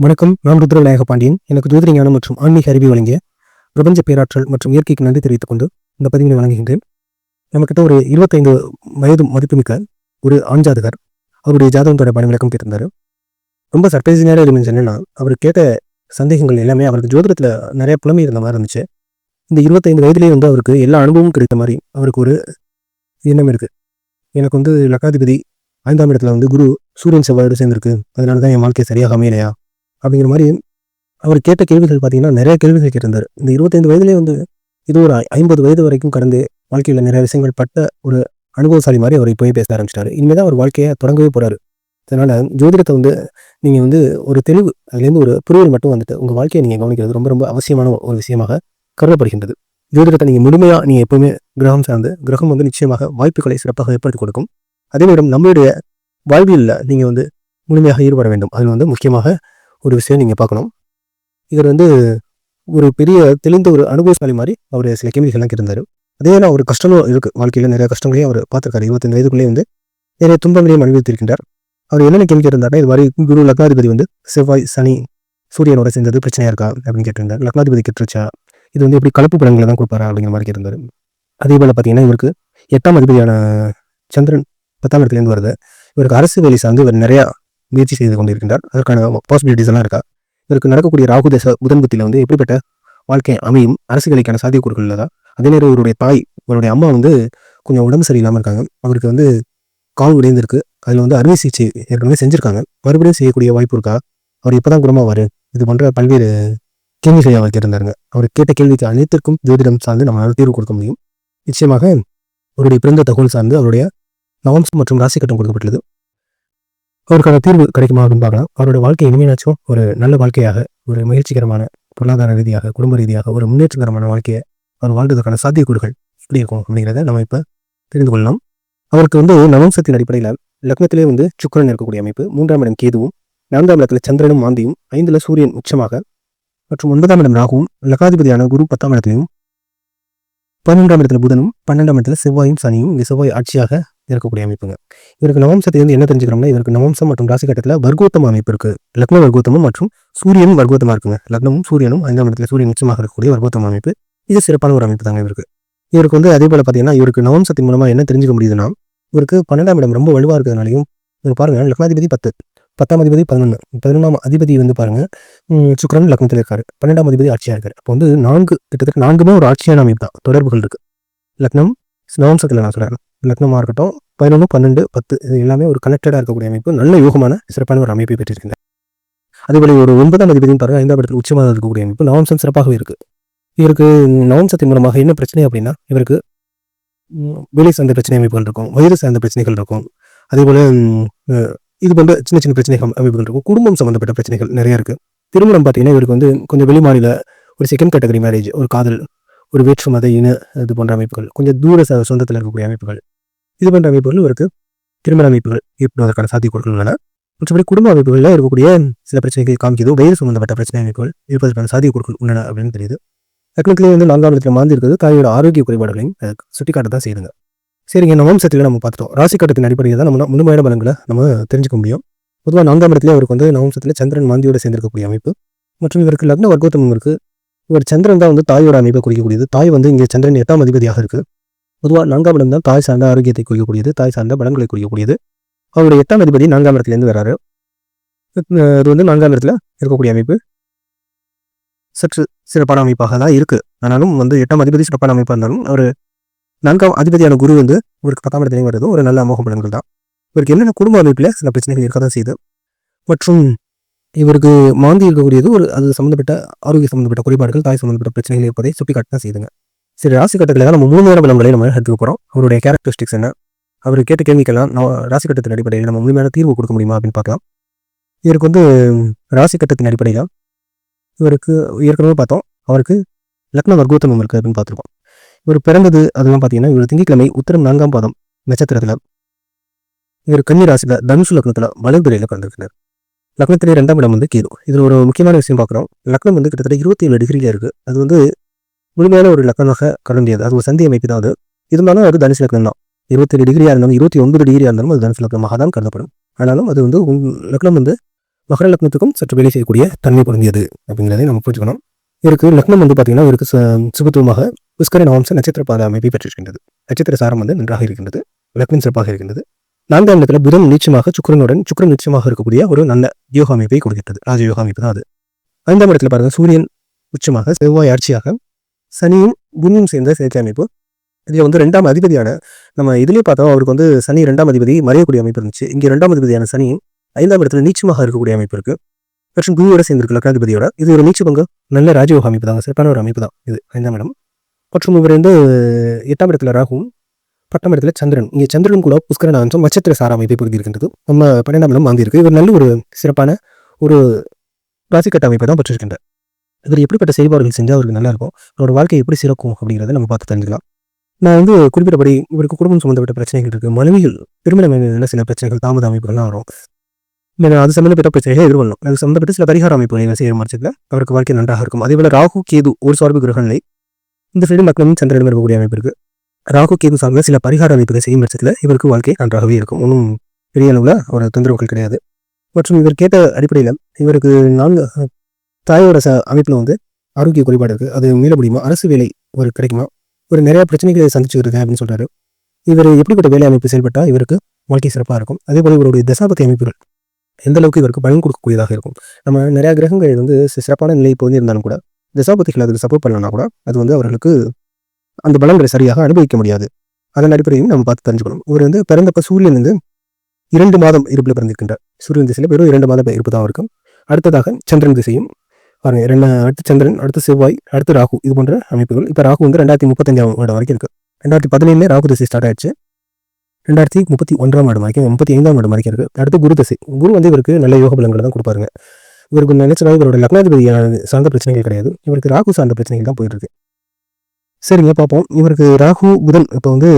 வணக்கம். நான் ருத்ரவிநாயக பாண்டியன். எனக்கு ஜோதிட ஞானம் மற்றும் ஆன்மீக அறிவை வழங்கிய பிரபஞ்ச பேராற்றல் மற்றும் இயற்கைக்கு நன்றி தெரிவித்துக் கொண்டு இந்த பதிவினை வழங்குகின்றேன். நம்மக்கிட்ட ஒரு 25 வயது மதிப்புமிக்க ஒரு ஆண் ஜாதகர் அவருடைய ஜாதகம் தொடர்பான விளக்கம் கேட்டிருந்தாரு. ரொம்ப சர்ப்ரைசிங்கான எலிமெண்ட்ஸ் என்னன்னா, அவர் கேட்ட சந்தேகங்கள் எல்லாமே அவருக்கு ஜோதிடத்தில் நிறைய புலமை இருந்த மாதிரி இருந்துச்சு. இந்த 25 வயதிலேயே அவருக்கு எல்லா அனுபவமும் கிடைத்த மாதிரி அவருக்கு ஒரு எண்ணம் இருக்குது. எனக்கு லக்காதிபதி 5ஆம் இடத்துல குரு சூரியன் செவ்வாயோடு சேர்ந்திருக்கு, அதனால தான் என் வாழ்க்கை சரியாக அமையலையா அப்படிங்கிற மாதிரி அவர் கேட்ட கேள்விகள் பார்த்தீங்கன்னா நிறைய கேள்விகள் கேட்டிருந்தார். இந்த 25 வயதுலேயே இது ஒரு 50 வயது வரைக்கும் கடந்து வாழ்க்கையில் நிறைய விஷயங்கள் பட்ட ஒரு அனுபவசாலி மாதிரி அவர் இப்போயே பேச ஆரம்பிச்சிட்டாரு. இனிமேல் தான் அவர் வாழ்க்கையை தொடங்கவே போகிறாரு. அதனால் ஜோதிடத்தை நீங்கள் ஒரு தெளிவு அதுலேருந்து ஒரு புரிதல் மட்டும் உங்கள் வாழ்க்கையை நீங்கள் கவனிக்கிறது ரொம்ப ரொம்ப அவசியமான ஒரு விஷயமாக கருதப்படுகின்றது. ஜோதிடத்தை நீங்கள் முழுமையாக நீங்கள் எப்போவுமே கிரகம் சார்ந்து கிரகம் நிச்சயமாக வாய்ப்புகளை சிறப்பாக ஏற்படுத்தி கொடுக்கும். அதே நேரம் நம்மளுடைய வாழ்வியலில் நீங்கள் முழுமையாக ஈடுபட வேண்டும். அதில் முக்கியமாக ஒரு விஷயம் நீங்கள் பார்க்கணும். இவர் ஒரு பெரிய தெளிந்த ஒரு அனுபவசாலி மாதிரி அவர் சில கேள்விகள்லாம் கேட்டிருந்தார். அதே நேரம் அவர் கஷ்டமும் இருக்குது. வாழ்க்கையில் நிறைய கஷ்டங்களையும் அவர் பார்த்துருக்காரு. 25 வயதுக்குள்ளேயே நிறைய துன்பங்களையும் அனுபவித்திருக்கின்றார். அவர் என்னென்ன கேள்வி கேட்டிருந்தாருன்னா, இது மாதிரி குரு லக்னாதிபதி செவ்வாய் சனி சூரியனோட சேர்ந்தது பிரச்சனையா இருக்கா அப்படின்னு கேட்டிருந்தார். லக்னாதிபதி கெட்டுருச்சா, இது எப்படி கலப்பு பலன்களை தான் கொடுப்பாரா அப்படிங்கிற மாதிரி கேட்டிருந்தார். அதே போல் பார்த்தீங்கன்னா, இவருக்கு 8ஆம் அதிபதியான சந்திரன் 10ஆம் இடத்துலேருந்து வருது. இவருக்கு அரசு வேலை சார்ந்து இவர் நிறையா முயற்சி செய்து கொண்டிருக்கின்றார். அதற்கான பாசிபிலிட்டிஸ் எல்லாம் இருக்கா, இதற்கு நடக்கக்கூடிய ராகு தசை புதன் புத்தியில் எப்படிப்பட்ட வாழ்க்கை அமையும், அரசுகளுக்கான சாத்தியக்கூறுகள் இல்லதா. அதே நேரம் இவருடைய தாய், இவருடைய அம்மா கொஞ்சம் உடம்பு சரியில்லாமல் இருக்காங்க. அவருக்கு கால் உடைந்திருக்கு. அதில் அறுவை சிகிச்சை ஏற்கனவே செஞ்சுருக்காங்க. மறுபடியும் செய்யக்கூடிய வாய்ப்பு இருக்கா, அவர் இப்போதான் குணமாவார், இது போன்ற பல்வேறு கேள்விகளை அவர் கேட்டிருந்தாருங்க. அவர் கேட்ட கேள்விக்கு அனைத்திற்கும் ஜோதிடம் சார்ந்து நம்மளால் தீர்வு கொடுக்க முடியும். நிச்சயமாக அவருடைய பிறந்த தகவல் சார்ந்து அவருடைய நவம்சம் மற்றும் ராசி கட்டம் கொடுக்கப்பட்டுள்ளது. அவருக்கான தீர்வு கிடைக்குமா அப்படின்னு பார்க்கலாம். அவரோட வாழ்க்கை இனிமேனாச்சும் ஒரு நல்ல வாழ்க்கையாக, ஒரு மகிழ்ச்சிகரமான பொருளாதார ரீதியாக, குடும்ப ரீதியாக ஒரு முன்னேற்றகரமான வாழ்க்கையை அவர் வாழ்ந்ததற்கான சாத்தியக்கூறுகள் எப்படி இருக்கும் அப்படிங்கிறத நம்ம இப்போ தெரிந்து கொள்ளலாம். அவருக்கு நவம்சத்தின் அடிப்படையில் லக்னத்திலே சுக்கிரன் இருக்கக்கூடிய அமைப்பு, 3ஆம் இடம் கேதுவும், 4ஆம் இடத்துல சந்திரனும் மாந்தியும், 5ல் சூரியன் உச்சமாக மற்றும் 9ஆம் இடம் ராகுவும், லக்காதிபதியான குரு 10ஆம் இடத்துலையும், 11ஆம் இடத்துல புதனும், 12ஆம் இடத்துல செவ்வாயும் சனியும், இந்த செவ்வாய் ஆட்சியாக இருக்கக்கூடிய அமைப்புங்க. இவருக்கு நவம்சத்தை என்ன தெரிஞ்சுக்கிறோம்னா, இவருக்கு நவம்சம் மற்றும் ராசி கட்டத்தில் வர்க்கோத்தம அமைப்பு இருக்கு. லக்ன வர்க்கோத்தமும் மற்றும் சூரியனும் வர்க்கோத்தமா இருக்குங்க. லக்னமும் சூரியனும் 5ஆம் இடத்துல சூரியன் உச்சமாக இருக்கக்கூடிய வர்க்கோத்தம அமைப்பு. இது சிறப்பான ஒரு அமைப்பு தாங்க இவருக்கு அதே போல பார்த்தீங்கன்னா, இவருக்கு நவம்சத்தின் மூலமா என்ன தெரிஞ்சுக்க முடியுதுன்னா, இவருக்கு 12ஆம் இடம் ரொம்ப வலுவா இருக்கிறதுனாலையும் பாருங்க, லக்னாதிபதி 10, 10ஆம் அதிபதி 11, 11ஆம் அதிபதி பாருங்க சுக்கிரன் லக்னத்தில் இருக்காரு, 12ஆம் அதிபதி ஆட்சியாக இருக்காரு. அப்போ கிட்டத்தட்ட 4மே ஒரு ஆட்சியான அமைப்பு தான், தொடர்புகள் இருக்கு. லக்னம் நவம்சத்தில் நான் சொல்றேன், லக்னமாக இருக்கட்டும் 11, 12, 10 இது எல்லாமே ஒரு கனெக்டடாக இருக்கக்கூடிய அமைப்பு, நல்ல யோகமான சிறப்பான ஒரு அமைப்பை பெற்றிருக்கின்றன. அதேபோல ஒரு 9ஆம் அதிபதியும் பாருங்க 5ஆம் இடத்துல உச்சமாக இருக்கக்கூடிய அமைப்பு, நவம்சம் சிறப்பாகவே இருக்கு. இவருக்கு நவம்சத்தின் மூலமாக என்ன பிரச்சனை அப்படின்னா, இவருக்கு வேலை சார்ந்த பிரச்சனை அமைப்புகள் இருக்கும், வயிறு சார்ந்த பிரச்சனைகள் இருக்கும், அதே போல இது போன்ற சின்ன சின்ன பிரச்சனைகள் அமைப்புகள் இருக்கும், குடும்பம் சம்பந்தப்பட்ட பிரச்சனைகள் நிறைய இருக்கு. திருமணம் பார்த்தீங்கன்னா, இவருக்கு கொஞ்சம் வெளிமாநில ஒரு செகண்ட் கேட்டகரி மேரேஜ், ஒரு காதல், ஒரு வேற்று மத இன இது போன்ற அமைப்புகள், கொஞ்சம் தூர சொந்தத்தில் இருக்கக்கூடிய அமைப்புகள், இது போன்ற அமைப்புகள் இவருக்கு திருமண அமைப்புகள் ஏற்படுவதற்கான சாத்தியக்கூறுகள் உள்ளன. மற்றபடி குடும்ப அமைப்புகளில் இருக்கக்கூடிய சில பிரச்சனைகள் காமிக்குதோ, வயிறு சம்பந்தப்பட்ட பிரச்சனை அமைப்புகள் இருப்பதற்கான சாத்தியக்கூறுகள் உள்ளன அப்படின்னு தெரியுது. லக்னத்திலேயே 4ஆம் இடத்துல மாந்தி இருக்கிறது தாயோட ஆரோக்கிய குறைபாடுகளையும் சுட்டிக்காட்ட தான் செய்யுங்க. சரிங்க, நவம்சத்தில் நம்ம பார்த்துட்டோம். ராசி கட்டத்தின் அடிப்படையில் தான் நம்ம முழுமையான பலன்களை நம்ம தெரிஞ்சுக்க முடியும். பொதுவாக 4ஆம் இடத்துல அவருக்கு நவம்சத்தில் சந்திரன் மாந்தியோடு சேர்ந்திருக்கக்கூடிய அமைப்பு மற்றும் இவருக்கு லக்ன வர்க்கோத்தமம் இருக்கு. இவர் சந்திரன் தான் தாயோட அமைப்பை குறிக்கக்கூடியது. தாய் இங்கே சந்திரன் 8ஆம் அதிபதியாக இருக்கு. பொதுவாக 4ஆம் இடம் தான் தாய் சார்ந்த ஆரோக்கியத்தை குறிக்கக்கூடியது, தாய் சார்ந்த பலன்களை குறிக்கக்கூடியது. அவருடைய 8ஆம் அதிபதி 4ஆம் இடத்துலேருந்து வராரு. அது 4ஆம் இடத்துல இருக்கக்கூடிய அமைப்பு சற்று சிறப்பான அமைப்பாக தான் இருக்கு. ஆனாலும் 8ஆம் அதிபதி சிறப்பான அமைப்பாக இருந்தாலும் அவர் 4ஆம் அதிபதியான குரு இவருக்கு 10ஆம் இடத்துலையும் வருது, ஒரு நல்ல அமோக பலன்கள் தான். இவருக்கு என்னென்ன குடும்ப அமைப்பில் சில பிரச்சனைகள் இருக்க தான் செய்யுது. மற்றும் இவருக்கு மாந்தி இருக்கக்கூடியது அது சம்மந்தப்பட்ட ஆரோக்கிய சம்மந்தப்பட்ட குறைபாடுகள், தாய் சம்மந்தப்பட்ட பிரச்சனைகள் இருப்பதை சுட்டிக்காட்ட தான் செய்யுதுங்க. சரி, ராசி கட்டத்தில் தான் நம்ம 3 நேர பலன்களை நம்ம எடுத்துக்க போகிறோம். அவருடைய கேரக்டரிஸ்டிக்ஸ் என்ன, அவர் கேட்ட கேள்விக்கெல்லாம் ராசி கட்டத்தின் அடிப்படையில் நம்ம முழுமையான தீர்வு கொடுக்க முடியுமா அப்படின்னு பார்க்கலாம். இவருக்கு ராசி கட்டத்தின் அடிப்படையில் இவருக்கு ஏற்கனவே பார்த்தோம், அவருக்கு லக்ன வர்க்கோத்தமம் இருக்குது அப்படின்னு பார்த்துருக்கோம். இவர் பிறந்தது அதெல்லாம் பார்த்தீங்கன்னா, இவர் திங்கட்கிழமை உத்தரம் 4ஆம் பாதம் நட்சத்திரத்தில், இவர் கன்னி ராசியில் தனுசு லக்னத்தில் வளர்பிறையில் பிறந்திருக்கிறார். லக்னத்திலே 2ஆம் இடம் கேது. இதில் ஒரு முக்கியமான விஷயம் பார்க்குறோம். லக்னம் கிட்டத்தட்ட 27 டிகிரியில் இருக்குது. அது முழுமையான ஒரு லக்னமாக கலந்தியது, அது ஒரு சந்தி அமைப்பு தான். அது இருந்தாலும் அது தனுசு லக்னம் தான். 27 டிகிரியாக இருந்தாலும் 29 டிகிரியாக இருந்தாலும் அது தனுசு லக்னமாக தான் கருதப்படும். ஆனாலும் அது லக்னம் மகர லக்னத்துக்கும் சற்று வேலை செய்யக்கூடிய தன்மை பொருந்தியது அப்படிங்கிறதை நம்ம புரிஞ்சுக்கணும். இவருக்கு லக்னம் வந்து பார்த்தீங்கன்னா இவருக்கு சுபத்துவமாக புஷ்கர நவம்ச நட்சத்திர பாத அமைப்பை பெற்றிருக்கின்றது. நட்சத்திர சாரம் வந்து நன்றாக இருக்கின்றது. லக்னம் சிறப்பாக இருக்கின்றது. 4ஆம் இடத்துல புதன் நீச்சமாக சுக்கிரன் நீச்சமாக இருக்கக்கூடிய ஒரு நல்ல யோகா அமைப்பை கொடுக்கிறது. ராஜயோகா அமைப்பு தான் அது. 5ஆம் இடத்துல பாருங்க சூரியன் உச்சமாக, செவ்வாய் ஆட்சியாக, சனியும் குருவும் சேர்ந்த சேர்க்கை அமைப்பு. இதுல வந்து 2ஆம் அதிபதியான நம்ம இதுலயே பார்த்தோம், அவருக்கு வந்து சனி 2ஆம் அதிபதி மறையக்கூடிய அமைப்பு இருந்துச்சு. இங்க 2ஆம் அதிபதியான சனி 5ஆம் இடத்துல நீச்சமாக இருக்கக்கூடிய அமைப்பு இருக்கு. மற்றும் குருவோட சேர்ந்திருக்கு லக்னாதிபதியோட. இது ஒரு நீச்ச பங்கு நல்ல ராஜயோக அமைப்பு தாங்க, சிறப்பான ஒரு அமைப்பு தான் இது 5ஆம் இடம். மற்றும் இவர் வந்து 8ஆம் இடத்துல ராகுவும் 10ஆம் இடத்துல சந்திரன். இங்கே சந்திரன் கூட புஷ்கர நவம்சம் நட்சத்திர சார அமைப்பை பொருந்தி இருக்கின்றது. நம்ம 12ஆம் இடம் வாங்கியிருக்கு. இவர் நல்ல ஒரு சிறப்பான ஒரு ராசிக்கட்ட அமைப்பை தான் பெற்றிருக்கின்றார். இவர் எப்படிப்பட்ட செயல்பாடுகள் செஞ்சால் அவருக்கு நல்லா இருக்கும், அவரோட வாழ்க்கை எப்படி சிறக்கும் அப்படிங்கிறத நம்ம பார்த்து தெரிஞ்சுக்கலாம். நான் வந்து குறிப்பிட்டபடி இவருக்கு குடும்பம் சம்பந்தப்பட்ட பிரச்சனைகள் இருக்கு, மனைவிகள் திருமணம் சில பிரச்சனைகள் தாமத அமைப்புகள்லாம் வரும். அது சம்பந்தப்பட்ட பிரச்சனைகளை எதிர்கொள்ளணும். அது சம்பந்தப்பட்ட சில பரிகார அமைப்புகளை செய்ய பட்சத்தில் அவருக்கு வாழ்க்கை நன்றாக இருக்கும். அதேபோல ராகு கேது ஒரு சார்பு கிரகங்களை இந்த சைடு லக்னமும் சந்திரனும் இருக்கக்கூடிய அமைப்பு இருக்கு. ராகு கேது சார்ந்த சில பரிகார அமைப்புகளை செய்யும் பட்சத்தில் இவருக்கு வாழ்க்கை நன்றாகவே இருக்கும். ஒன்றும் பெரிய அளவில் ஒரு தொந்தரவுகள் கிடையாது. மற்றும் இவர் கேட்ட அடிப்படையில் இவருக்கு 4 தாயோட அமைப்பில் வந்து ஆரோக்கிய குறைபாடு இருக்குது, அது மீள முடியுமா, அரசு வேலை ஒரு கிடைக்குமா, ஒரு நிறைய பிரச்சனைகளை சந்திச்சுட்டு இருக்கேன் அப்படின்னு சொல்றாரு. இவர் எப்படிப்பட்ட வேலை அமைப்பு செயல்பட்டால் இவருக்கு வாழ்க்கை சிறப்பாக இருக்கும். அதே போல இவருடைய தசாபதி அமைப்புகள் எந்த அளவுக்கு இவருக்கு பலன் கொடுக்கக்கூடியதாக இருக்கும். நம்ம நிறைய கிரகங்கள் வந்து சிறப்பான நிலை இப்போ வந்து இருந்தாலும் கூட தசாபதிகள் அதுக்கு சப்போர்ட் பண்ணலன்னா கூட அது வந்து அவர்களுக்கு அந்த பலன்களை சரியாக அனுபவிக்க முடியாது. அதன் அடிப்படையும் நம்ம பார்த்து தெரிஞ்சுக்கணும். இவர் வந்து பிறந்தப்ப சூரியன் வந்து 2 மாதம் இருப்பில் பிறந்திருக்கின்றார். சூரியன் திசையில் வெறும் 2 மாதம் இருப்பு தான் இருக்கும். அடுத்ததாக சந்திரன் திசையும் பாருங்க, அடுத்து சந்திரன், அடுத்து செவ்வாய், அடுத்து ராகு, இது போன்ற அமைப்புகள். இப்போ ராகு வந்து 2035ஆம் வருடம் வரைக்கும் இருக்கு. 2017 ராகு திசை ஸ்டார்ட் ஆயிடுச்சு. 2031ஆம் வருடம் வரைக்கும், 35ஆம் வருடம் வரைக்கும் இருக்கு. அடுத்து குரு திசை. குரு வந்து இவருக்கு நல்ல யோக பலன்களை தான் கொடுப்பாருங்க. இவருக்கு நினைச்சதா இவரோட லக்னாதிபதி சார்ந்த பிரச்சனைகள் கிடையாது, இவருக்கு ராகு சார்ந்த பிரச்சனைகள் தான் போயிட்டு இருக்கு. சரிங்க, பார்ப்போம். இவருக்கு ராகு புதன் இப்போ வந்து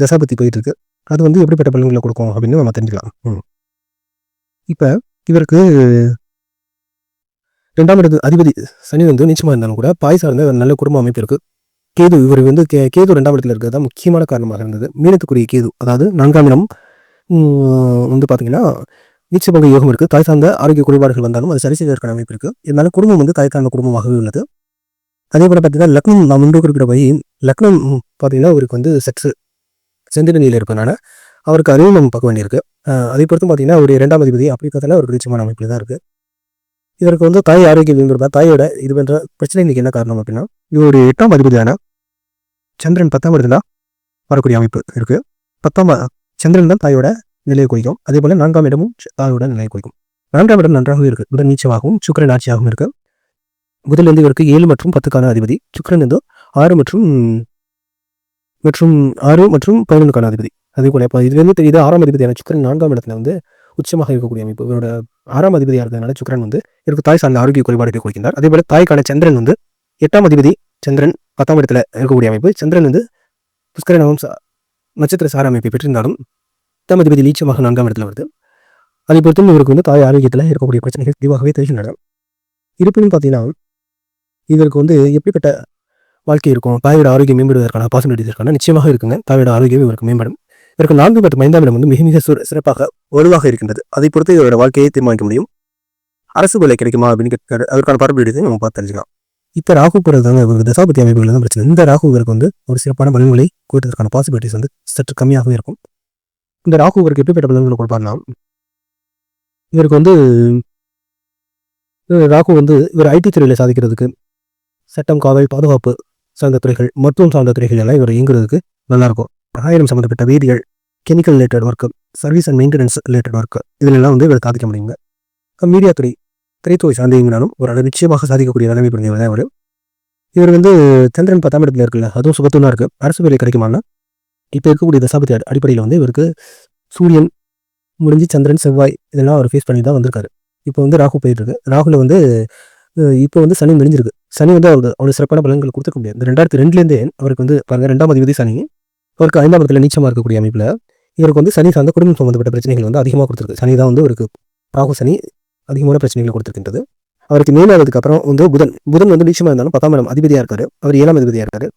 தசாபதி போயிட்டு இருக்கு. அது வந்து எப்படிப்பட்ட பலன்களை கொடுக்கும் அப்படின்னு நம்ம தெரிஞ்சுக்கலாம். இப்போ இவருக்கு 2ஆம் இடத்து அதிபதி சனி வந்து நிச்சயமா இருந்தாலும் கூட பாய் சார்ந்த நல்ல குடும்ப அமைப்பு இருக்கு. கேது, இவர் வந்து கேது 2ஆம் இடத்துல இருக்கிறது தான் முக்கியமான காரணமாக இருந்தது. மீனத்துக்குரிய கேது, அதாவது 4ஆம் இடம் வந்து பார்த்தீங்கன்னா நீச்சபங்க யோகம் இருக்கு. தாய் சார்ந்த ஆரோக்கிய குறைபாடுகள் வந்தாலும் அது சரி செய்வதற்கான அமைப்பு இருக்கு. இருந்தாலும் குடும்பம் வந்து தாய் சார்ந்த குடும்பமாகவே உள்ளது. அதே போல பார்த்தீங்கன்னா லக்னம், நான் முன்பு குறிப்பிட்டபடி லக்னம் பார்த்தீங்கன்னா இவருக்கு வந்து சற்று செந்திர நிலையில் இருப்பதனால அவருக்கு அதையும் நம்ம பார்க்க வேண்டியிருக்கு. அதை பொறுத்தும் பார்த்தீங்கன்னா அவருடைய 2ஆம் அதிபதி அப்படி பார்த்தாலும் அவருக்கு நிச்சயமான அமைப்பில் தான் இருக்கு. இதற்கு வந்து தாய் ஆரோக்கியம் இருந்திருப்பா, தாயோட இது பண்ற பிரச்சனைகளுக்கு என்ன காரணம் அப்படின்னா இவருடைய 8ஆம் அதிபதியான சந்திரன் 10ஆம் இடத்துல வரக்கூடிய அமைப்பு இருக்கு. 10ஆம் சந்திரன் தான் தாயோட நிலையை குறிக்கும். அதே போல 4ஆம் இடமும் தாயோட நிலையை குறிக்கும். 4ஆம் இடம் நன்றாக இருக்கு, புதன் நீச்சமாகவும் சுக்கிரன் ஆட்சியாகவும் இருக்கு. புதன்லேருந்து இவருக்கு 7 மற்றும் 10க்கான அதிபதி, சுக்கிரன் வந்து 6 மற்றும் 11க்கான அதிபதி. அதே போல இப்போ இதுல இருந்து தெரியுது 6ஆம் அதிபதியான சுக்கிரன் 4ஆம் இடத்துல வந்து உச்சமாக இருக்கக்கூடிய அமைப்பு. இவரோட 6ஆம் அதிபதியாக இருக்கிறதுனால சுக்கிரன் வந்து இவருக்கு தாய் சார்ந்த ஆரோக்கிய குறைபாடுகளை கொடுக்கின்றார். அதே போல தாய்க்கான சந்திரன் வந்து 8ஆம் அதிபதி சந்திரன் 10ஆம் இடத்துல இருக்கக்கூடிய அமைப்பு. சந்திரன் வந்து புஷ்கர நவம்ச நட்சத்திர சார அமைப்பை பெற்றிருந்தாலும் 8ஆம் அதிபதி நீச்சமாக 4ஆம் இடத்துல வருது. அதை பொறுத்தும் இவருக்கு வந்து தாய் ஆரோக்கியத்தில் இருக்கக்கூடிய பிரச்சனைகள் தெளிவாகவே தெரிகின்றன. இருப்பினும் பார்த்தீங்கன்னா இவருக்கு வந்து எப்படிப்பட்ட வாழ்க்கை இருக்கும், தாயோட ஆரோக்கியம் மேம்படுவதற்கான பாசிபிலிட்டிஸ் இருக்கான நிச்சயமாக இருக்குங்க. தாயோட ஆரோக்கியம் இவருக்கு மேம்படும். இதற்கு 4 மற்றும் 5ஆம் இடம் வந்து மிக மிக சிறப்பாக வலுவாக இருக்கின்றது. அதை பொறுத்து இவரோட வாழ்க்கையை தீர்மானிக்க முடியும். அரசு வேலை கிடைக்குமா அப்படின்னு கேட்காரு, அதற்கான பாசிபிலிட்டிஸை நம்ம பார்த்து தெரிஞ்சுக்கலாம். இப்போ ராகு போகிறதாங்க இவருக்கு தசாபதி அமைப்புகள் தான் பிரச்சனை. இந்த ராகு இவருக்கு வந்து ஒரு சிறப்பான பலன்களை கொடுத்ததற்கான பாசிபிலிட்டிஸ் வந்து சற்று கம்மியாகவே இருக்கும். இந்த ராகு இவருக்கு எப்படிப்பட்ட பலன்களை கொடுப்பாருன்னா இவருக்கு வந்து ராகு வந்து இவர் ஐடி துறையில் சாதிக்கிறதுக்கு, சட்டம், காவல், பாதுகாப்பு சார்ந்த துறைகள், மருத்துவம் சார்ந்த துறைகள் எல்லாம் இவர் இயங்குறதுக்கு நல்லாயிருக்கும். ஆயிரம் சம்மந்தப்பட்ட வேதியியல், chemical related work, service and maintenance related work, இதிலெல்லாம் வந்து இவர் சாதிக்க முடியுங்க. மீடியா துறை, திரைத்துறை சார்ந்தீங்கனாலும் ஒரு நிச்சயமாக சாதிக்கக்கூடிய நிலைமை புரிஞ்சவர் தான் இவர் வந்து சந்திரன் 10ஆம் இடத்துல இருக்குல்ல, அதுவும் சுபத்துவம் இருக்கு. அரசு வேலை கிடைக்குமானா இப்போ இருக்கக்கூடிய தசாபதி அடிப்படையில் வந்து இவருக்கு சூரியன் முடிஞ்சு சந்திரன், செவ்வாய் இதெல்லாம் அவர் ஃபேஸ் பண்ணி தான் வந்திருக்காரு. இப்போ வந்து ராகு போயிட்டு இருக்கு. ராகுல வந்து இப்போ வந்து சனி முடிஞ்சிருக்கு. சனி வந்து அவருக்கு சிறப்பான பலன்கள் கொடுத்துக்க முடியாது. இந்த 2002 அவருக்கு வந்து பாருங்க 2ஆம் அதிபதி சனி அவருக்கு 5ஆம் இடத்துல நீச்சமாக இருக்கக்கூடிய அமைப்பில் இவருக்கு வந்து சனி சார்ந்த குடும்பம் சம்பந்தப்பட்ட பிரச்சனைகள் வந்து அதிகமாக கொடுத்துருக்கு. சனி தான் வந்து இவருக்கு ராகு சனி அதிகமான பிரச்சனைகளை கொடுத்துருக்கின்றது. அவருக்கு மேலானதுக்கு அப்புறம் வந்து புதன் வந்து நிச்சயமாக இருந்தாலும் 10ஆம் இடம் அதிபதியாக இருக்காரு. அவர் 7ஆம் அதிபதியாக இருக்காரு.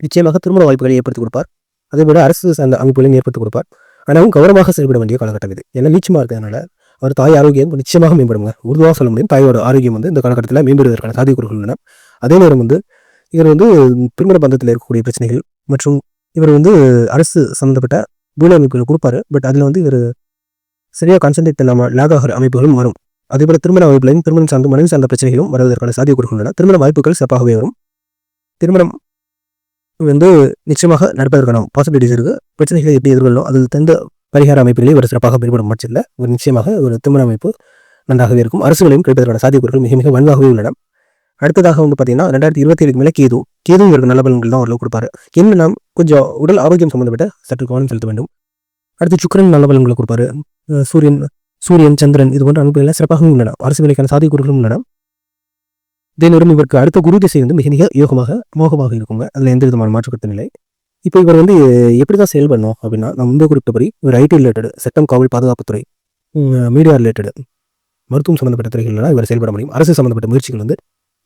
நிச்சயமாக திருமண வாய்ப்புகளை ஏற்படுத்தி கொடுப்பார். அதே போல அரசு சார்ந்த அமைப்புகளையும் ஏற்படுத்தி கொடுப்பார். ஆனாலும் கௌரவமாக செயல்பட வேண்டிய காலகட்டம் இது. ஏன்னா நீச்சமாக இருக்கிறதுனால அவர் தாய் ஆரோக்கியம் நிச்சயமாக மேம்படுங்க. உறுதியாக சொல்ல முடியும், தாயோட ஆரோக்கியம் வந்து இந்த காலகட்டத்தில் மேம்படுவதற்கான சாத்தியக்கூறுகள் உள்ளன. அதே நேரம் வந்து இவர் வந்து திருமண பந்தத்தில் இருக்கக்கூடிய பிரச்சனைகள் மற்றும் இவர் வந்து அரசு சம்மந்தப்பட்ட பூல அமைப்புகள் கொடுப்பாரு. பட் அதில் வந்து இவர் சரியாக கான்சன்ட்ரேட் இல்லாமல் லேக் ஆகிற அமைப்புகளும் வரும். அதேபோல் திருமண அமைப்புலையும் திருமணம் சார்ந்த மனைவி சார்ந்த பிரச்சனைகளும் வருவதற்கான சாத்தியக்கூறுகள் உள்ளன. திருமண வாய்ப்புகள் சிறப்பாகவே வரும். திருமணம் வந்து நிச்சயமாக நடப்பதற்கான பாசிபிலிட்டிஸ் இருக்குது. பிரச்சனைகளை எப்படி எதிர்கொள்ளணும், அதில் தந்த பரிகார அமைப்புகளே ஒரு சிறப்பாக மேம்படும் பட்சத்தில் ஒரு நிச்சயமாக ஒரு திருமண அமைப்பு நன்றாகவே இருக்கும். அரசுகளையும் கிடைப்பதற்கான சாத்தியக்கூறுகள் மிக மிக வலுவாகவே உள்ளன. அடுத்ததாக வந்து பார்த்தீங்கன்னா 2027 மேலே கேது இவருக்கு நல்ல பலன்கள் தான் ஓரளவு கொடுப்பாரு. என்னன்னா கொஞ்சம் உடல் ஆரோக்கியம் சம்பந்தப்பட்ட சற்று கவனம் செலுத்த வேண்டும். அடுத்து சுக்கிரன் நல்ல பலன்களை கொடுப்பாரு. சூரியன் சந்திரன் இது போன்ற அமைப்புகள் எல்லாம் சிறப்பாகவும் உள்ளன. அரசு வேலைக்கான சாத்தியக்கூறுகளும் உள்ளன. இதே நேரம் இவருக்கு அடுத்த குரு திசை வந்து மிக மிக மோகமாக இருக்குங்க. அதில் எந்த விதமான மாற்றுக்கருத்து இல்லை. இப்போ இவர் வந்து எப்படி தான் செயல்படணும் அப்படின்னா, நம்ம முன்பே குறிப்பிட்டபடி இவர் ஐடி ரிலேட்டடு, சட்டம், காவல், பாதுகாப்புத்துறை, மீடியா ரிலேட்டடு, மருத்துவம் சம்மந்தப்பட்ட துறைகள்லாம் இவர் செயல்பட முடியும். அரசு சம்மந்தப்பட்ட முயற்சிகள் வந்து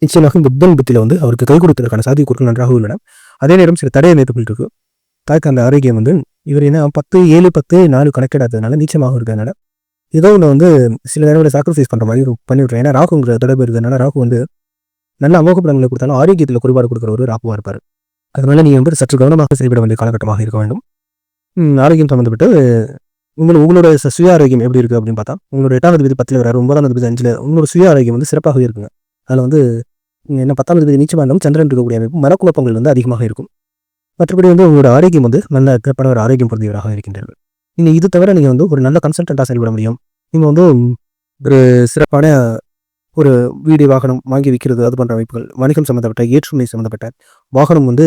நிச்சயமாக இந்த புதன் புத்தியில் வந்து அவருக்கு கை கொடுத்ததற்கான சாத்தியக்கூறுகள் நன்றாக உள்ளன. அதே நேரம் சில தடை அமைப்புகள் இருக்கு. தாய்க்கு அந்த ஆரோக்கியம் வந்து இவர் என்ன 10-7-10-4 கணக்கிடாததுனால நீச்சமாக இருக்கிறதுனால ஏதோ ஒன்று வந்து சில நேரங்களில் சாக்ரிஃபைஸ் பண்ணுற மாதிரி பண்ணிவிட்றேன். ஏன்னா ராகுங்கிற தொடர்பு இருக்கிறதுனால ராகு வந்து நல்ல அமோக பலன்களை கொடுத்தாலும் ஆரோக்கியத்தில் குறைபாடு கொடுக்குற ஒரு ராகுவாக இருப்பார். அதனால நீங்கள் வந்து சற்று கவனமாக செயல்பட வேண்டிய காலகட்டமாக இருக்க வேண்டும். ஆரோக்கியம் சம்மந்தப்பட்டு உங்களோட சுய ஆரோக்கியம் எப்படி இருக்குது அப்படின்னு பார்த்தா, உங்களோட 8வது விதி 10ல் வராரு, 9வது விதி 5ல் உங்களோட சுய ஆரோக்கியம் வந்து சிறப்பாகவே இருக்குங்க. அதில் வந்து என்ன 10வது விதி நீச்சமாக இருந்தாலும் சந்திரன் இருக்கக்கூடிய அமைப்பு மனக்குழப்பங்கள் வந்து அதிகமாக இருக்கும். மற்றபடி வந்து உங்களோட ஆரோக்கியம் வந்து நல்ல சிறப்பான ஒரு ஆரோக்கியம் பொருந்தியவராக இருக்கின்றீர்கள். நீங்கள் இது தவிர நீங்கள் வந்து ஒரு நல்ல கன்சல்டண்ட்டாக செயல்பட முடியும். நீங்கள் வந்து ஒரு சிறப்பான ஒரு வீடு வாகனம் வாங்கி விற்கிறது அது போன்ற அமைப்புகள், வணிகம் சம்மந்தப்பட்ட ஏற்றுமதி சம்மந்தப்பட்ட வாகனம் வந்து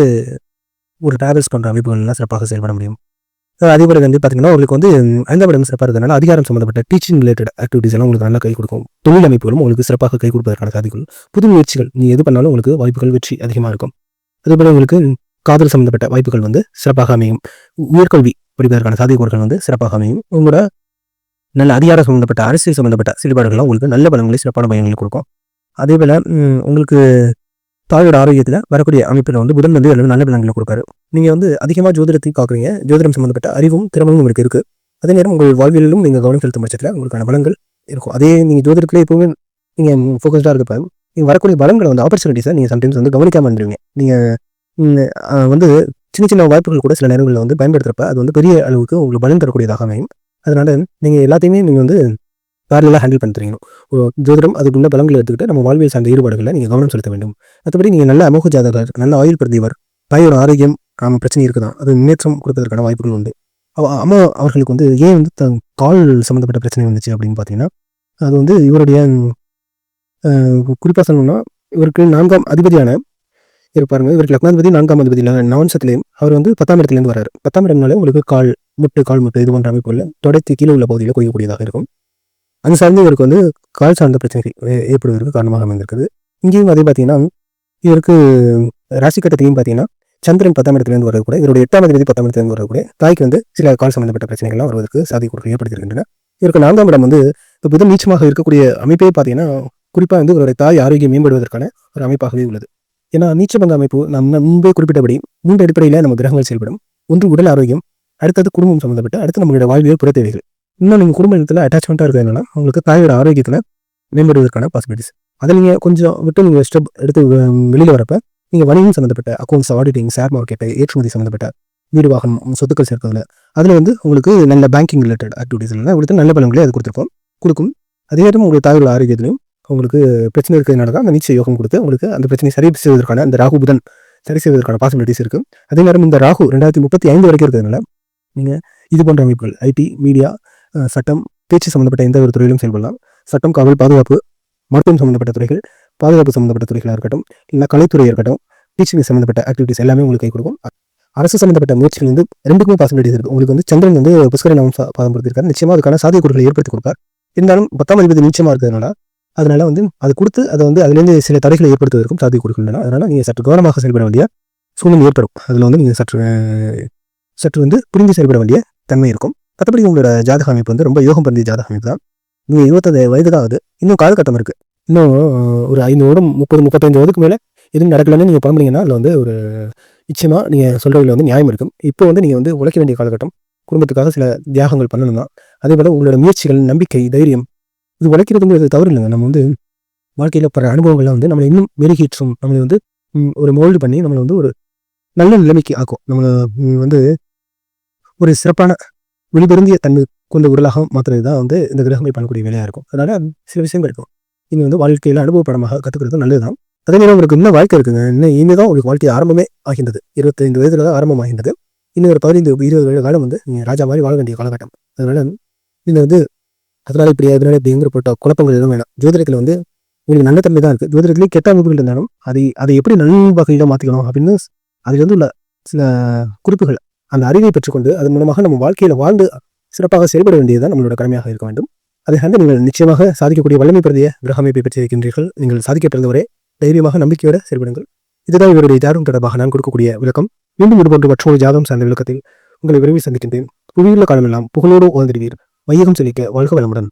ஒரு டிராவல்ஸ் போன்ற அமைப்புகள்லாம் சிறப்பாக செயல்பட முடியும். அதேபோல் வந்து பார்த்தீங்கன்னா உங்களுக்கு வந்து 5ஆம் இடம் சிறப்பாக இருக்கிறதுனால அதிகாரம் சம்மந்தப்பட்ட டீச்சிங் ரிலேட்டட் ஆக்டிவிட்டிஸ் எல்லாம் உங்களுக்கு நல்லா கை கொடுக்கும். தொழில் அமைப்புகளும் உங்களுக்கு சிறப்பாக கை கொடுப்பதற்கான சாதிகள், புது முயற்சிகள் நீங்கள் எது பண்ணாலும் உங்களுக்கு வாய்ப்புகள் வெற்றி அதிகமாக இருக்கும். அதேபோல் உங்களுக்கு காதல் சம்மந்தப்பட்ட வாய்ப்புகள் வந்து சிறப்பாக அமையும். உயர்கல்வி படிப்பதற்கான சாத்தியக்கூறுகள் வந்து சிறப்பாக அமையும். உங்களோட நல்ல அதிகாரம் சம்மந்தப்பட்ட அரசியல் சம்மந்தப்பட்ட செயல்பாடுகள்லாம் உங்களுக்கு நல்ல பலன்களை சிறப்பான பயன்களை கொடுக்கும். அதேபோல் உங்களுக்கு தாயோட ஆரோக்கியத்தில் வரக்கூடிய அமைப்பில் வந்து புதன் வந்து நல்ல பலன்களை கொடுப்பாரு. நீங்கள் வந்து அதிகமாக ஜோதிடத்தை பார்க்குறீங்க. ஜோதிடம் சம்மந்தப்பட்ட அறிவும் திறமையும் உங்களுக்கு இருக்குது. அதே நேரம் உங்கள் வாழ்வியலிலும் நீங்கள் கவனம் செலுத்தும் பட்சத்தில் உங்களுக்கான பலன்கள் இருக்கும். அதே நீங்கள் ஜோதிடத்திலே எப்பவுமே நீங்கள் ஃபோக்கஸ்டாக இருக்கப்ப நீங்கள் வரக்கூடிய பலன்களை வந்து ஆப்பர்ச்சுனிட்டிஸை நீங்கள் சம்டைம்ஸ் வந்து கவனிக்காமல் இருந்துருவீங்க. நீங்கள் வந்து சின்ன சின்ன வாய்ப்புகள் கூட சில நேரங்களில் வந்து பயன்படுத்துகிறப்ப அது வந்து பெரிய அளவுக்கு உங்களுக்கு பலன் தரக்கூடியதாக அமையும். அதனால நீங்கள் எல்லாத்தையுமே நீங்கள் வந்து பேரலாக ஹேண்டில் பண்ணி தெரியும். ஜோதிடம் அதுக்குள்ள பலன்களை எடுத்துக்கிட்டு நம்ம வாழ்வியல் சார்ந்த ஈடுபாடுகளை நீங்கள் கவனம் செலுத்த வேண்டும். மற்றபடி நீங்கள் நல்ல அமோக ஜாதகர், நல்ல ஆயுள் பிரதிவர், தாயோட ஆரோக்கியம் பிரச்சனை இருக்குதான், அது முன்னேற்றம் கொடுப்பதற்கான வாய்ப்புகள் உண்டு. அம்மா அவர்களுக்கு வந்து ஏன் வந்து கால் சம்மந்தப்பட்ட பிரச்சனை வந்துச்சு அப்படின்னு பார்த்தீங்கன்னா, அது வந்து இவருடைய குறிப்பாக சொல்லணும்னா இவருக்கு 4ஆம் அதிபதியான இருப்பாருங்க. இவருக்கு லக்னாதிபதி 4ஆம் அதிபதி நவன்சத்திலையும் அவர் வந்து 10ஆம் இடத்துலேருந்து வராரு. 10ஆம் இடம்னாலே உங்களுக்கு கால் முட்டு இது போன்ற அமைப்புகளில் தொடைத்து கீழே உள்ள பகுதியில் கொய்யக்கூடியதாக இருக்கும். அது சார்ந்து இவருக்கு வந்து கால் சார்ந்த பிரச்சனைகள் ஏற்படுவதற்கு காரணமாக அமைந்திருக்குது. இங்கேயும் அதே பார்த்தீங்கன்னா இவருக்கு ராசி கட்டத்தையும் பார்த்தீங்கன்னா சந்திரன் 10ஆம் இடத்துலேருந்து வரக்கூட இவருடைய 8ஆம் அதிபதி 10ஆம் இடத்துலேருந்து வரக்கூடிய தாய்க்கு வந்து சில கால் சம்பந்தப்பட்ட பிரச்சனைகள்லாம் வருவதற்கு சாத்தியக்கூறுகள் ஏற்படுத்தியிருக்கின்றன. இவருக்கு 4ஆம் இடம் வந்து இப்போ புதன் நீச்சமாக இருக்கக்கூடிய அமைப்பே பார்த்தீங்கன்னா குறிப்பாக வந்து இவருடைய தாய் ஆரோக்கியம் மேம்படுவதற்கான ஒரு அமைப்பாகவே உள்ளது. ஏன்னா நீச்சபந்த அமைப்பு நம்ம முன்பே குறிப்பிட்டபடி 3 அடிப்படையில் நம்ம கிரகங்கள் செயல்படும். ஒன்று உடல் ஆரோக்கியம், அடுத்தது குடும்பம் சம்மந்தப்பட்ட, அடுத்து நம்மளுடைய வாழ்வியல் புற தேவைகள். இன்னும் நீங்கள் குடும்பத்தில் அட்டாச்மெண்ட்டாக இருக்கிறதுனால உங்களுக்கு தாயோட ஆரோக்கியத்தில் மேம்படுவதற்கான பாசிபிலிட்டிஸ். அதை நீங்கள் கொஞ்சம் விட்டு நீங்கள் ஸ்டெப் எடுத்து வெளியில் வரப்போ நீங்கள் வணிகம் சம்மந்தப்பட்ட அக்கௌண்ட்ஸ், ஆடிட்டிங், ஷேர் மார்க்கெட்டு, ஏற்றுமதி சம்மந்தப்பட்ட வீடு வாகனம், சொத்துக்கள் சேர்க்கிறதுல அதில் வந்து உங்களுக்கு நல்ல பேங்கிங் ரிலேட்டட் ஆக்டிவிட்டிஸ் எல்லாம் கொடுத்து நல்ல பலன்களே அது கொடுக்கும். அதே நேரம் உங்களுக்கு தாயோட ஆரோக்கியத்திலையும் உங்களுக்கு பிரச்சனை இருக்கிறதுனால தான் அந்த நீச்ச யோகம் கொடுத்து உங்களுக்கு அந்த பிரச்சனை சரி செய்வதற்கான அந்த ராகு புதன் சரி செய்வதற்கான பாசிபிலிட்டிஸ் இருக்குது. அதே நேரம் இந்த ராகு 2035 வரைக்கும் இருக்கிறதுனால நீங்கள் இது போன்ற அமைப்புகள் ஐடி, மீடியா, சட்டம், பேச்சு சம்மந்தப்பட்ட எந்த ஒரு துறையிலும் செயல்படலாம். சட்டம், காவல், பாதுகாப்பு, மருத்துவம் சம்மந்தப்பட்ட துறைகள், பாதுகாப்பு சம்மந்தப்பட்ட துறைகளாக இருக்கட்டும், இல்லை கலைத்துறை இருக்கட்டும், டீச்சிங் சம்மந்தப்பட்ட ஆக்டிவிட்டிஸ் எல்லாமே உங்களுக்கு கை கொடுக்கும். அரசு சம்மந்தப்பட்ட முயற்சிகள் வந்து 2க்குமே பாசிபிலிட்டிஸ் இருக்குது. உங்களுக்கு வந்து சந்திரன் வந்து புஷ்கர நவம் பாதம் கொடுத்திருக்காரு. நிச்சயமாக அதுக்கான சாத்தியக்கூறுகளை ஏற்படுத்தி கொடுப்பார். இருந்தாலும் 10ஆம் அதிபதி நீச்சமாக இருக்கிறதுனால அதனால வந்து அது கொடுத்து அதை வந்து அதுலேருந்து சில தடைகளை ஏற்படுத்துவதற்கும் சாத்தியக்கூறுகள் உள்ளன. அதனால் நீங்கள் சற்று கவனமாக செயல்பட வேண்டிய சூழ்நிலை ஏற்படும். அதில் வந்து நீங்கள் சற்று வந்து புரிந்து செயல்பட வேண்டிய தன்மை இருக்கும். மற்றபடி உங்களோட ஜாதக அமைப்பு வந்து ரொம்ப யோகம் பந்திய ஜாதக அமைப்பு தான். நீங்கள் 25 வயது தான் ஆகுது. இன்னும் காலகட்டம் இருக்குது. இன்னும் ஒரு 5 வருடம் 30-35 வயதுக்கு மேலே எதுவும் நடக்கலன்னு நீங்கள் புலம்புனீங்கன்னா அதில் வந்து ஒரு நிச்சயமாக நீங்கள் சொல்கிறதுல வந்து நியாயம் இருக்கும். இப்போ வந்து நீங்கள் வந்து உழைக்க வேண்டிய காலகட்டம், குடும்பத்துக்காக சில தியாகங்கள் பண்ணணும் தான். அதே போல் உங்களோட முயற்சிகள், நம்பிக்கை, தைரியம் இது உழைக்கிறதுங்கிறது தவறு இல்லைங்க. நம்ம வந்து வாழ்க்கையில் பல அனுபவங்கள்லாம் வந்து நம்மளை இன்னும் மெருகேற்றும், நம்மளை வந்து ஒரு மோல்டு பண்ணி நம்மளை வந்து ஒரு நல்ல நிலைமைக்கு ஆக்கும். நம்மளை வந்து ஒரு சிறப்பான வெளிபெருந்திய தன்மை கொண்ட உடலாக மாற்றுறது தான் வந்து இந்த கிரகங்கள் பண்ணக்கூடிய வேலையாக இருக்கும். அதனால சில விஷயங்கள் இருக்கும். நீங்கள் வந்து வாழ்க்கையில் அனுபவப்படமாக கற்றுக்கிறது நல்லது தான். அதே நேரம் உங்களுக்கு இன்னும் வாழ்க்கை இருக்குங்க. இன்னும் இனிமேல் தான் உங்களுக்கு வாழ்க்கை ஆரம்பமே ஆகின்றது. 25 வயதுல தான் ஆரம்பமாகின்றது. இன்னும் ஒரு 15-20 வருட காலம் வந்து நீங்கள் ராஜா மாதிரி வாழ வேண்டிய காலகட்டம். அதனால நீங்கள் வந்து அதனால இப்படிங்கிற போட்ட குழப்பங்கள் எதுவும் வேணாம். ஜோதிடத்தில் வந்து உங்களுக்கு நல்ல தன்மை தான் இருக்குது. ஜோதிடத்திலே கெட்ட அமைப்புகள் இருந்தாலும் அதை எப்படி நல் வகையில் மாற்றிக்கணும் அப்படின்னு அதில் வந்து உள்ள சில குறிப்புகள், அந்த அறிவை பெற்றுக்கொண்டு அதன் மூலமாக நம்ம வாழ்க்கையில் வாழ்ந்து சிறப்பாக செயல்பட வேண்டியதுதான் நம்மளோட கடமையாக இருக்க வேண்டும். அதை வந்து நீங்கள் நிச்சயமாக சாதிக்கக்கூடிய வல்லமை பிரதிய கிரக அமைப்பை பெற்றிருக்கின்றீர்கள். நீங்கள் சாதிக்க பிறந்தவரே தைரியமாக நம்பிக்கையோட செயல்படுங்கள். இதுதான் இவருடைய ஜாதகம் தொடர்பாக நான் கொடுக்கக்கூடிய விளக்கம். மீண்டும் இதுபோன்ற மற்றொரு ஜாதகம் சார்ந்த விளக்கத்தில் உங்களை விரைவில் சந்திக்கின்றேன். புவியுள்ள காலமெல்லாம் புகழோடு வாழ்ந்திடுவீர். வையகம் செழிக்க வாழ்க வளமுடன்.